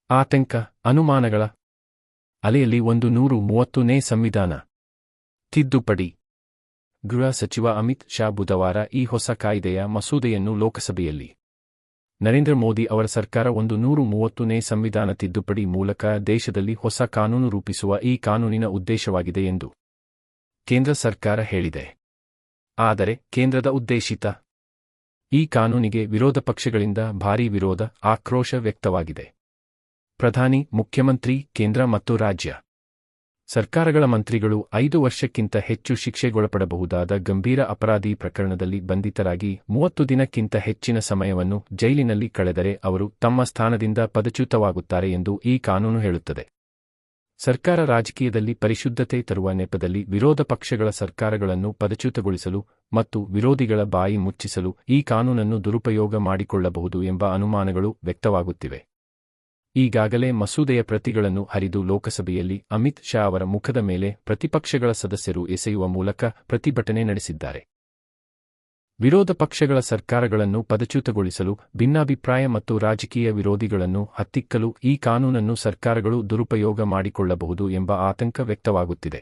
ಆತಂಕ, ಅನುಮಾನಗಳ ಅಲೆಯಲ್ಲಿ 130ನೇ ಸಂವಿಧಾನ ತಿದ್ದುಪಡಿ. ಗೃಹ ಸಚಿವ ಅಮಿತ್ ಶಾ ಬುಧವಾರ ಈ ಹೊಸ ಕಾಯ್ದೆಯ ಮಸೂದೆಯನ್ನು ಲೋಕಸಭೆಯಲ್ಲಿ ನರೇಂದ್ರ ಮೋದಿ ಅವರ ಸರ್ಕಾರ 130ನೇ ಸಂವಿಧಾನ ತಿದ್ದುಪಡಿ ಮೂಲಕ ದೇಶದಲ್ಲಿ ಹೊಸ ಕಾನೂನು ರೂಪಿಸುವ ಈ ಕಾನೂನಿನ ಉದ್ದೇಶವಾಗಿದೆ ಎಂದು ಕೇಂದ್ರ ಸರ್ಕಾರ ಹೇಳಿದೆ. ಆದರೆ ಕೇಂದ್ರದ ಉದ್ದೇಶಿತ ಈ ಕಾನೂನಿಗೆ ವಿರೋಧ ಪಕ್ಷಗಳಿಂದ ಭಾರೀ ವಿರೋಧ, ಆಕ್ರೋಶ ವ್ಯಕ್ತವಾಗಿದೆ. ಪ್ರಧಾನಿ, ಮುಖ್ಯಮಂತ್ರಿ, ಕೇಂದ್ರ ಮತ್ತು ರಾಜ್ಯ ಸರ್ಕಾರಗಳ ಮಂತ್ರಿಗಳು 5 ವರ್ಷಕ್ಕಿಂತ ಹೆಚ್ಚು ಶಿಕ್ಷೆಗೊಳಪಡಬಹುದಾದ ಗಂಭೀರ ಅಪರಾಧಿ ಪ್ರಕರಣದಲ್ಲಿ ಬಂಧಿತರಾಗಿ 30 ದಿನಕ್ಕಿಂತ ಹೆಚ್ಚಿನ ಸಮಯವನ್ನು ಜೈಲಿನಲ್ಲಿ ಕಳೆದರೆ ಅವರು ತಮ್ಮ ಸ್ಥಾನದಿಂದ ಪದಚ್ಯುತವಾಗುತ್ತಾರೆ ಎಂದು ಈ ಕಾನೂನು ಹೇಳುತ್ತದೆ. ಸರ್ಕಾರ ರಾಜಕೀಯದಲ್ಲಿ ಪರಿಶುದ್ಧತೆ ತರುವ ನೆಪದಲ್ಲಿ ವಿರೋಧ ಪಕ್ಷಗಳ ಸರ್ಕಾರಗಳನ್ನು ಪದಚ್ಯುತಗೊಳಿಸಲು ಮತ್ತು ವಿರೋಧಿಗಳ ಬಾಯಿ ಮುಚ್ಚಿಸಲು ಈ ಕಾನೂನನ್ನು ದುರುಪಯೋಗ ಮಾಡಿಕೊಳ್ಳಬಹುದು ಎಂಬ ಅನುಮಾನಗಳು ವ್ಯಕ್ತವಾಗುತ್ತಿವೆ. ಈಗಾಗಲೇ ಮಸೂದೆಯ ಪ್ರತಿಗಳನ್ನು ಹರಿದು ಲೋಕಸಭೆಯಲ್ಲಿ ಅಮಿತ್ ಶಾ ಅವರ ಮುಖದ ಮೇಲೆ ಪ್ರತಿಪಕ್ಷಗಳ ಸದಸ್ಯರು ಎಸೆಯುವ ಮೂಲಕ ಪ್ರತಿಭಟನೆ ನಡೆಸಿದ್ದಾರೆ. ವಿರೋಧ ಪಕ್ಷಗಳ ಸರ್ಕಾರಗಳನ್ನು ಪದಚ್ಯುತಗೊಳಿಸಲು, ಭಿನ್ನಾಭಿಪ್ರಾಯ ಮತ್ತು ರಾಜಕೀಯ ವಿರೋಧಿಗಳನ್ನು ಹತ್ತಿಕ್ಕಲು ಈ ಕಾನೂನನ್ನು ಸರ್ಕಾರಗಳು ದುರುಪಯೋಗ ಮಾಡಿಕೊಳ್ಳಬಹುದು ಎಂಬ ಆತಂಕ ವ್ಯಕ್ತವಾಗುತ್ತಿದೆ.